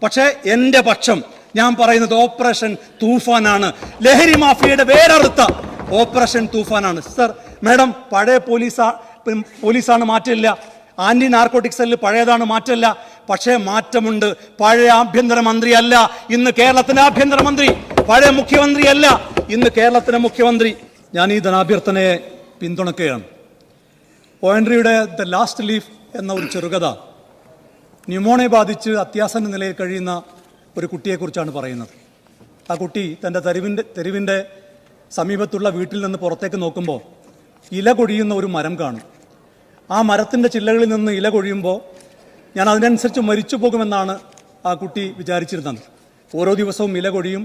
പക്ഷേ എൻ്റെ പക്ഷം ഞാൻ പറയുന്നത് ഓപ്പറേഷൻ തൂഫാനാണ്. ലഹരി മാഫിയയുടെ വേരറുത്ത ഓപ്പറേഷൻ തൂഫാനാണ്. സർ, മാഡം, പഴയ പോലീസാണ്, മാറ്റമില്ല. ആന്റി നാർക്കോട്ടിക് സെല്ല് പഴയതാണ്, മാറ്റമില്ല. പക്ഷേ മാറ്റമുണ്ട്. പഴയ ആഭ്യന്തരമന്ത്രി അല്ല ഇന്ന് കേരളത്തിന്റെ ആഭ്യന്തരമന്ത്രി, പഴയ മുഖ്യമന്ത്രി അല്ല ഇന്ന് കേരളത്തിന്റെ മുഖ്യമന്ത്രി. ഞാൻ ഈ ധനാഭ്യർത്ഥനയെ പിന്തുണയ്ക്കുകയാണ്. ഓയൻട്രിയുടെ ദ ലാസ്റ്റ് ലീഫ് എന്ന ഒരു ചെറുകഥ ന്യൂമോണിയ ബാധിച്ച് അത്യാസന്ന നിലയിൽ കഴിയുന്ന ഒരു കുട്ടിയെക്കുറിച്ചാണ് പറയുന്നത്. ആ കുട്ടി തൻ്റെ തെരുവിൻ്റെ സമീപത്തുള്ള വീട്ടിൽ നിന്ന് പുറത്തേക്ക് നോക്കുമ്പോൾ ഇല കൊഴിയുന്ന ഒരു മരം കാണും. ആ മരത്തിൻ്റെ ചില്ലകളിൽ നിന്ന് ഇല കൊഴിയുമ്പോൾ ഞാൻ അതിനനുസരിച്ച് മരിച്ചു പോകുമെന്നാണ് ആ കുട്ടി വിചാരിച്ചിരുന്നത്. ഓരോ ദിവസവും ഇല കൊഴിയും,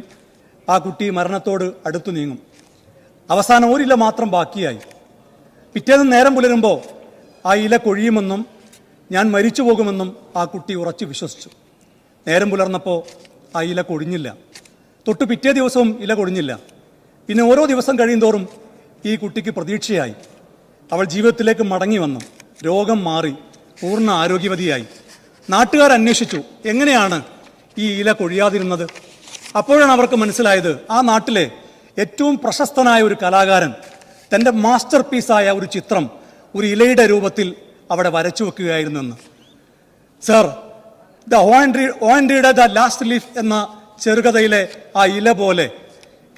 ആ കുട്ടി മരണത്തോട് അടുത്തു നീങ്ങും. അവസാനം ഒരില മാത്രം ബാക്കിയായി. പിറ്റേന്ന് നേരം പുലരുമ്പോൾ ആ ഇല കൊഴിയുമെന്നും ഞാൻ മരിച്ചു പോകുമെന്നും ആ കുട്ടി ഉറച്ചു വിശ്വസിച്ചു. നേരം പുലർന്നപ്പോൾ ആ ഇല കൊഴിഞ്ഞില്ല. തൊട്ട് പിറ്റേ ദിവസവും ഇല കൊഴിഞ്ഞില്ല. പിന്നെ ഓരോ ദിവസം കഴിയുന്തോറും ഈ കുട്ടിക്ക് പ്രതീക്ഷയായി. അവൾ ജീവിതത്തിലേക്ക് മടങ്ങി വന്നു. രോഗം മാറി, പൂർണ്ണ ആരോഗ്യവതിയായി. നാട്ടുകാർ അന്വേഷിച്ചു എങ്ങനെയാണ് ഈ ഇല കൊഴിയാതിരുന്നത്. അപ്പോഴാണ് അവർക്ക് മനസ്സിലായത് ആ നാട്ടിലെ ഏറ്റവും പ്രശസ്തനായ ഒരു കലാകാരൻ തൻ്റെ മാസ്റ്റർ പീസായ ഒരു ചിത്രം ഒരു ഇലയുടെ രൂപത്തിൽ അവിടെ വരച്ചു വെക്കുകയായിരുന്നെന്ന്. സർ, ഓയൻട്രിയുടെ ദ ലാസ്റ്റ് ലീഫ് എന്ന ചെറുകഥയിലെ ആ ഇല പോലെ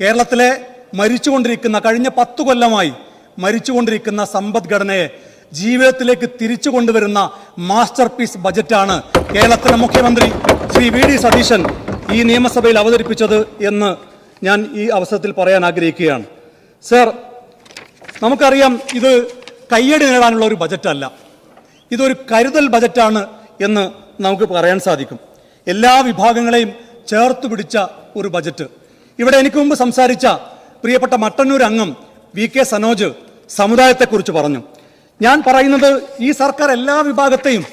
കേരളത്തിലെ മരിച്ചുകൊണ്ടിരിക്കുന്ന, കഴിഞ്ഞ 10 കൊല്ലമായി മരിച്ചുകൊണ്ടിരിക്കുന്ന സമ്പദ്ഘടനയെ ജീവിതത്തിലേക്ക് തിരിച്ചു കൊണ്ടുവരുന്ന മാസ്റ്റർ പീസ് ബജറ്റാണ് കേരളത്തിലെ മുഖ്യമന്ത്രി ശ്രീ വി.ഡി. സതീശൻ ഈ നിയമസഭയിൽ അവതരിപ്പിച്ചത് എന്ന് ഞാൻ ഈ അവസരത്തിൽ പറയാൻ ആഗ്രഹിക്കുകയാണ്. സർ, നമുക്കറിയാം ഇത് കയ്യടി നേടാനുള്ള ഒരു ബജറ്റല്ല, ഇതൊരു കരുതൽ ബജറ്റാണ് എന്ന് നമുക്ക് പറയാൻ സാധിക്കും. എല്ലാ വിഭാഗങ്ങളെയും ചേർത്ത് പിടിച്ച ഒരു ബജറ്റ്. ഇവിടെ എനിക്ക് മുമ്പ് സംസാരിച്ച പ്രിയപ്പെട്ട മട്ടന്നൂർ അംഗം വി.കെ. സനോജ് സമുദായത്തെക്കുറിച്ച് പറഞ്ഞു. ഞാൻ പറയുന്നത് ഈ സർക്കാർ എല്ലാ വിഭാഗത്തെയും,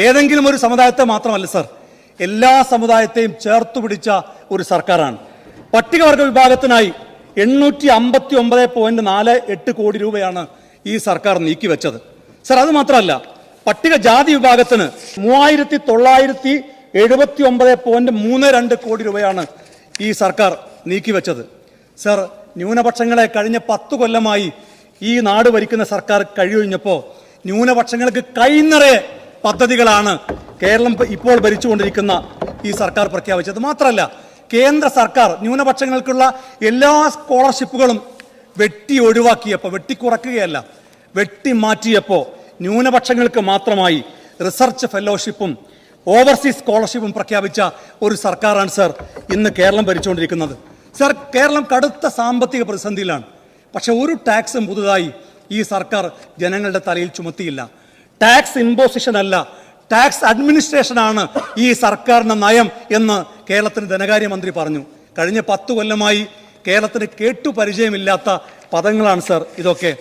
ഏതെങ്കിലും ഒരു സമുദായത്തെ മാത്രമല്ല സർ, എല്ലാ സമുദായത്തെയും ചേർത്ത് പിടിച്ച ഒരു സർക്കാരാണ്. പട്ടികവർഗ വിഭാഗത്തിനായി 859.48 കോടി രൂപയാണ് ഈ സർക്കാർ നീക്കിവെച്ചത്. സർ, അത് മാത്രമല്ല, പട്ടികജാതി വിഭാഗത്തിന് 3979.32 കോടി രൂപയാണ് ഈ സർക്കാർ നീക്കിവെച്ചത്. സർ, ന്യൂനപക്ഷങ്ങളെ കഴിഞ്ഞ 10 കൊല്ലമായി ഈ നാട് ഭരിക്കുന്ന സർക്കാർ കഴിയൊഴിഞ്ഞപ്പോൾ ന്യൂനപക്ഷങ്ങൾക്ക് കൈനിറയെ പദ്ധതികളാണ് കേരളം ഇപ്പോൾ ഭരിച്ചുകൊണ്ടിരിക്കുന്ന ഈ സർക്കാർ പ്രഖ്യാപിച്ചത്. മാത്രമല്ല, കേന്ദ്ര സർക്കാർ ന്യൂനപക്ഷങ്ങൾക്കുള്ള എല്ലാ സ്കോളർഷിപ്പുകളും വെട്ടിക്കുറയ്ക്കുകയല്ല, വെട്ടിമാറ്റിയപ്പോൾ ന്യൂനപക്ഷങ്ങൾക്ക് മാത്രമായി റിസർച്ച് ഫെലോഷിപ്പും ഓവർസീസ് സ്കോളർഷിപ്പും പ്രഖ്യാപിച്ച ഒരു സർക്കാരാണ് സർ ഇന്ന് കേരളം ഭരിച്ചുകൊണ്ടിരിക്കുന്നത്. സർ, കേരളം കടുത്ത സാമ്പത്തിക പ്രതിസന്ധിയിലാണ്. പക്ഷെ ഒരു ടാക്സും പുതുതായി ഈ സർക്കാർ ജനങ്ങളുടെ തലയിൽ ചുമത്തിയില്ല. ടാക്സ് ഇമ്പോസിഷൻ അല്ല, ടാക്സ് അഡ്മിനിസ്ട്രേഷനാണ് ഈ സർക്കാരിന്റെ നയം എന്ന് കേരളത്തിന് ധനകാര്യമന്ത്രി പറഞ്ഞു. കഴിഞ്ഞ 10 കൊല്ലമായി കേരളത്തിന് കേട്ടുപരിചയമില്ലാത്ത പദങ്ങളാണ് സർ ഇതൊക്കെ.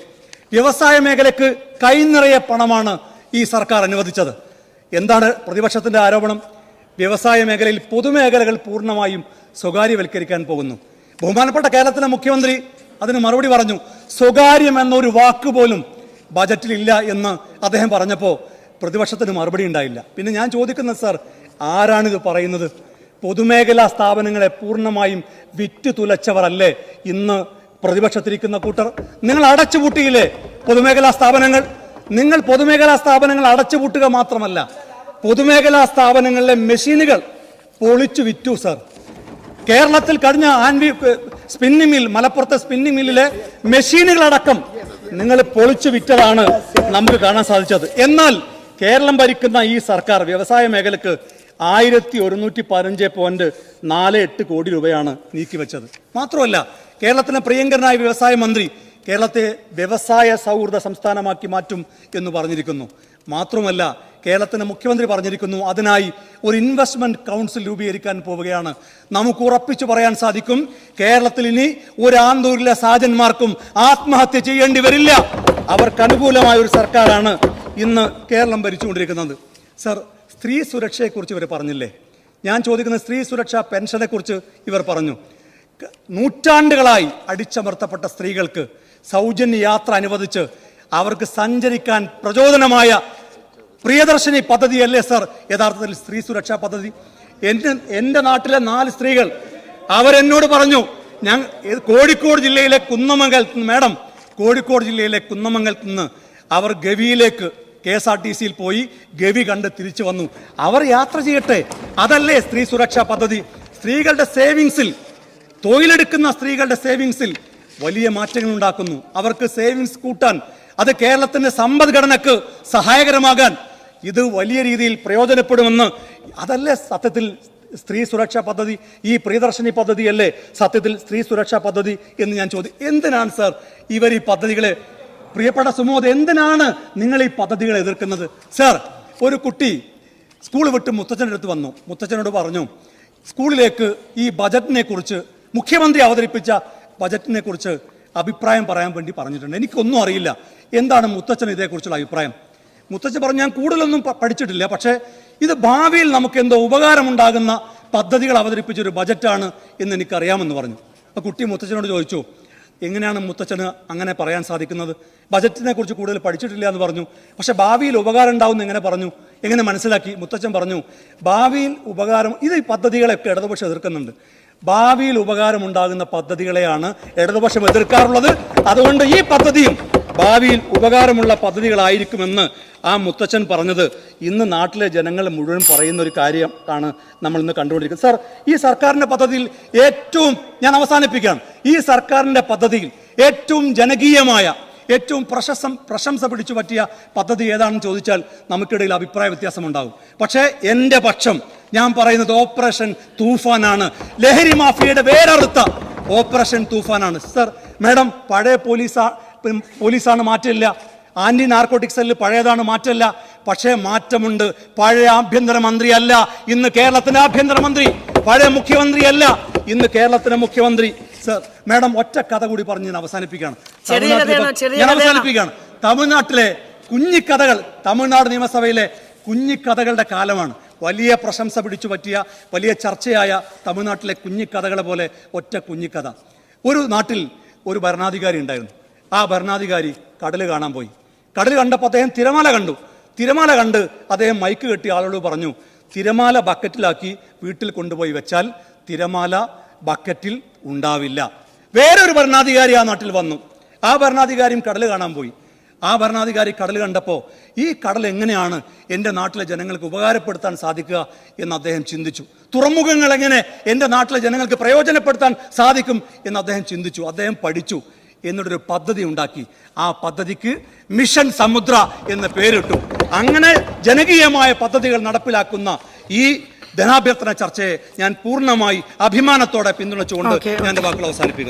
വ്യവസായ മേഖലയ്ക്ക് കൈനിറയെ പണമാണ് ഈ സർക്കാർ അനുവദിച്ചത്. എന്താണ് പ്രതിപക്ഷത്തിന്റെ ആരോപണം? വ്യവസായ മേഖലയിൽ പൊതുമേഖലകൾ പൂർണ്ണമായും സ്വകാര്യവൽക്കരിക്കാൻ പോകുന്നു. ബഹുമാനപ്പെട്ട കേരളത്തിലെ മുഖ്യമന്ത്രി അതിന് മറുപടി പറഞ്ഞു. സ്വകാര്യം എന്നൊരു വാക്കുപോലും ബജറ്റിലില്ല എന്ന് അദ്ദേഹം പറഞ്ഞപ്പോൾ പ്രതിപക്ഷത്തിന് മറുപടി ഉണ്ടായില്ല. പിന്നെ ഞാൻ ചോദിക്കുന്നത് സർ, ആരാണിത് പറയുന്നത്? പൊതുമേഖലാ സ്ഥാപനങ്ങളെ പൂർണ്ണമായും വിറ്റ് തുലച്ചവർ അല്ലേ ഇന്ന് പ്രതിപക്ഷത്തിരിക്കുന്ന കൂട്ടർ? നിങ്ങൾ അടച്ചുപൂട്ടിയില്ലേ പൊതുമേഖലാ സ്ഥാപനങ്ങൾ? നിങ്ങൾ പൊതുമേഖലാ സ്ഥാപനങ്ങൾ അടച്ചുപൂട്ടുക മാത്രമല്ല, പൊതുമേഖലാ സ്ഥാപനങ്ങളിലെ മെഷീനുകൾ പൊളിച്ചു വിറ്റു സർ. കേരളത്തിൽ കഴിഞ്ഞ സ്പിന്നിംഗ് മിൽ, മലപ്പുറത്തെ സ്പിന്നിംഗ് മില്ലിലെ മെഷീനുകളടക്കം നിങ്ങൾ പൊളിച്ചു വിറ്റതാണ് നമുക്ക് കാണാൻ സാധിച്ചത്. എന്നാൽ കേരളം ഭരിക്കുന്ന ഈ സർക്കാർ വ്യവസായ മേഖലക്ക് 1115.48 കോടി രൂപയാണ് നീക്കിവെച്ചത്. മാത്രമല്ല, കേരളത്തിന് പ്രിയങ്കരനായ വ്യവസായ മന്ത്രി കേരളത്തെ വ്യവസായ സൗഹൃദ സംസ്ഥാനമാക്കി മാറ്റും എന്ന് പറഞ്ഞിരിക്കുന്നു. മാത്രമല്ല, കേരളത്തിന് മുഖ്യമന്ത്രി പറഞ്ഞിരിക്കുന്നു അതിനായി ഒരു ഇൻവെസ്റ്റ്മെന്റ് കൗൺസിൽ രൂപീകരിക്കാൻ പോവുകയാണ്. നമുക്ക് ഉറപ്പിച്ചു പറയാൻ സാധിക്കും, കേരളത്തിൽ ഇനി ഒരു ആന്തൂരിലെ സാജന്മാർക്കും ആത്മഹത്യ ചെയ്യേണ്ടി വരില്ല. അവർക്ക് അനുകൂലമായ ഒരു സർക്കാരാണ് ഇന്ന് കേരളം ഭരിച്ചുകൊണ്ടിരിക്കുന്നത്. സർ, സ്ത്രീ സുരക്ഷയെക്കുറിച്ച് ഇവർ പറഞ്ഞില്ലേ? ഞാൻ ചോദിക്കുന്നത്, സ്ത്രീ സുരക്ഷാ പെൻഷനെ കുറിച്ച് ഇവർ പറഞ്ഞു. നൂറ്റാണ്ടുകളായി അടിച്ചമർത്തപ്പെട്ട സ്ത്രീകൾക്ക് സൗജന്യ യാത്ര അനുവദിച്ച് അവർക്ക് സഞ്ചരിക്കാൻ പ്രചോദനമായ പ്രിയദർശിനി പദ്ധതിയല്ലേ സർ യഥാർത്ഥത്തിൽ സ്ത്രീ സുരക്ഷാ പദ്ധതി? എൻ്റെ നാട്ടിലെ 4 സ്ത്രീകൾ അവരെന്നോട് പറഞ്ഞു, ഞാൻ കോഴിക്കോട് ജില്ലയിലെ കുന്നമംഗലത്ത് നിന്ന്, മാഡം, കോഴിക്കോട് ജില്ലയിലെ കുന്നമംഗലത്ത് നിന്ന് അവർ ഗവിയിലേക്ക് KSRTC-യിൽ പോയി ഗവി കണ്ട് തിരിച്ചു വന്നു. അവർ യാത്ര ചെയ്യട്ടെ, അതല്ലേ സ്ത്രീ സുരക്ഷാ പദ്ധതി. സ്ത്രീകളുടെ സേവിങ്സിൽ, തൊഴിലെടുക്കുന്ന സ്ത്രീകളുടെ സേവിങ്സിൽ വലിയ മാറ്റങ്ങൾ ഉണ്ടാക്കുന്നു. അവർക്ക് സേവിങ്സ് കൂട്ടാൻ, അത് കേരളത്തിന്റെ സമ്പദ്ഘടനക്ക് സഹായകരമാകാൻ ഇത് വലിയ രീതിയിൽ പ്രയോജനപ്പെടുമെന്ന്, അതല്ലേ സത്യത്തിൽ സ്ത്രീ സുരക്ഷാ പദ്ധതി? ഈ പ്രിയദർശിനി പദ്ധതിയല്ലേ സത്യത്തിൽ സ്ത്രീ സുരക്ഷാ പദ്ധതി എന്ന് ഞാൻ ചോദിക്കും. എന്തിനാണ് സാർ ഇവർ ഈ പദ്ധതികളെ, പ്രിയപ്പെട്ട സുമോദ്, എന്തിനാണ് നിങ്ങൾ ഈ പദ്ധതികളെ എതിർക്കുന്നത്? സാർ, ഒരു കുട്ടി സ്കൂൾ വിട്ട് മുത്തച്ഛൻ്റെ അടുത്ത് വന്നു. മുത്തച്ഛനോട് പറഞ്ഞു, സ്കൂളിലേക്ക് ഈ ബജറ്റിനെ കുറിച്ച്, മുഖ്യമന്ത്രി അവതരിപ്പിച്ച ബജറ്റിനെ കുറിച്ച് അഭിപ്രായം പറയാൻ വേണ്ടി പറഞ്ഞിട്ടുണ്ട്. എനിക്കൊന്നും അറിയില്ല, എന്താണ് മുത്തച്ഛൻ ഇതേക്കുറിച്ചുള്ള അഭിപ്രായം? മുത്തച്ഛൻ പറഞ്ഞു, ഞാൻ കൂടുതലൊന്നും പഠിച്ചിട്ടില്ല, പക്ഷേ ഇത് ഭാവിയിൽ നമുക്ക് എന്തോ ഉപകാരമുണ്ടാകുന്ന പദ്ധതികൾ അവതരിപ്പിച്ചൊരു ബജറ്റാണ് എന്ന് എനിക്കറിയാമെന്ന് പറഞ്ഞു. അപ്പോൾ കുട്ടി മുത്തച്ഛനോട് ചോദിച്ചു, എങ്ങനെയാണ് മുത്തച്ഛന് അങ്ങനെ പറയാൻ സാധിക്കുന്നത്? ബജറ്റിനെ കുറിച്ച് കൂടുതൽ പഠിച്ചിട്ടില്ല എന്ന് പറഞ്ഞു, പക്ഷെ ഭാവിയിൽ ഉപകാരം ഉണ്ടാവുമെന്ന് എങ്ങനെ പറഞ്ഞു, എങ്ങനെ മനസ്സിലാക്കി? മുത്തച്ഛൻ പറഞ്ഞു, ഭാവിയിൽ ഉപകാരം, ഇത് ഈ പദ്ധതികളെയൊക്കെ ഇടതുപക്ഷം എതിർക്കുന്നുണ്ട്. ഭാവിയിൽ ഉപകാരമുണ്ടാകുന്ന പദ്ധതികളെയാണ് ഇടതുപക്ഷം എതിർക്കാറുള്ളത്. അതുകൊണ്ട് ഈ പദ്ധതിയും ഭാവിയിൽ ഉപകാരമുള്ള പദ്ധതികളായിരിക്കുമെന്ന് ആ മുത്തച്ഛൻ പറഞ്ഞത് ഇന്ന് നാട്ടിലെ ജനങ്ങൾ മുഴുവൻ പറയുന്ന ഒരു കാര്യമാണ് നമ്മൾ ഇന്ന് കണ്ടുകൊണ്ടിരിക്കുന്നത്. സാർ, ഈ സർക്കാരിന്റെ പദ്ധതിയിൽ ഏറ്റവും, ഞാൻ അവസാനിപ്പിക്കാം, ഈ സർക്കാരിന്റെ പദ്ധതിയിൽ ഏറ്റവും ജനകീയമായ, ഏറ്റവും പ്രശംസ പിടിച്ചു പറ്റിയ പദ്ധതി ഏതാണെന്ന് ചോദിച്ചാൽ നമുക്കിടയിൽ അഭിപ്രായ വ്യത്യാസമുണ്ടാകും. പക്ഷേ എൻ്റെ പക്ഷം, ഞാൻ പറയുന്നത് ഓപ്പറേഷൻ തൂഫാനാണ്. ലഹരി മാഫിയയുടെ വേരറുത്ത ഓപ്പറേഷൻ തൂഫാനാണ്. സർ, മാഡം, പഴയ പോലീസാണ്, മാറ്റമില്ല. ആന്റി നാർക്കോട്ടിക് സെല്ല് പഴയതാണ്, മാറ്റമില്ല. പക്ഷേ മാറ്റമുണ്ട്. പഴയ ആഭ്യന്തരമന്ത്രിയല്ല ഇന്ന് കേരളത്തിന്റെ ആഭ്യന്തരമന്ത്രി, പഴയ മുഖ്യമന്ത്രിയല്ല ഇന്ന് കേരളത്തിന്റെ മുഖ്യമന്ത്രി. സർ, മാഡം, ഒറ്റ കഥ കൂടി പറഞ്ഞ് ഞാൻ അവസാനിപ്പിക്കുകയാണ്. തമിഴ്നാട്ടിലെ കുഞ്ഞിക്കഥകൾ, തമിഴ്നാട് നിയമസഭയിലെ കുഞ്ഞിക്കഥകളുടെ കാലമാണ്. വലിയ പ്രശംസ പിടിച്ചു പറ്റിയ, വലിയ ചർച്ചയായ തമിഴ്നാട്ടിലെ കുഞ്ഞിക്കഥകളെ പോലെ ഒറ്റ കുഞ്ഞിക്കഥ. ഒരു നാട്ടിൽ ഒരു ഭരണാധികാരി ഉണ്ടായിരുന്നു. ആ ഭരണാധികാരി കടൽ കാണാൻ പോയി. കടൽ കണ്ടപ്പോൾ അദ്ദേഹം തിരമാല കണ്ടു. തിരമാല കണ്ട് അദ്ദേഹം മൈക്ക് കെട്ടി ആളോട് പറഞ്ഞു, തിരമാല ബക്കറ്റിലാക്കി വീട്ടിൽ കൊണ്ടുപോയി വെച്ചാൽ തിരമാല ബക്കറ്റിൽ ഉണ്ടാവില്ല. വേറൊരു ഭരണാധികാരി ആ നാട്ടിൽ വന്നു. ആ ഭരണാധികാരിയും കടൽ കാണാൻ പോയി. ആ ഭരണാധികാരി കടൽ കണ്ടപ്പോൾ ഈ കടൽ എങ്ങനെയാണ് എൻ്റെ നാട്ടിലെ ജനങ്ങൾക്ക് ഉപകാരപ്പെടുത്താൻ സാധിക്കുക എന്ന് അദ്ദേഹം ചിന്തിച്ചു. തുറമുഖങ്ങൾ എങ്ങനെ എൻ്റെ നാട്ടിലെ ജനങ്ങൾക്ക് പ്രയോജനപ്പെടുത്താൻ സാധിക്കും എന്ന് അദ്ദേഹം ചിന്തിച്ചു. അദ്ദേഹം പഠിച്ചു, എന്നിട്ടൊരു പദ്ധതി ഉണ്ടാക്കി. ആ പദ്ധതിക്ക് മിഷൻ സമുദ്ര എന്ന് പേരിട്ടു. അങ്ങനെ ജനകീയമായ പദ്ധതികൾ നടപ്പിലാക്കുന്ന ഈ ധനാഭ്യർത്ഥന ചർച്ചയെ ഞാൻ പൂർണ്ണമായി അഭിമാനത്തോടെ പിന്തുണച്ചുകൊണ്ട് ഞാൻ എൻ്റെ വാക്കുകൾ അവസാനിപ്പിക്കുന്നു.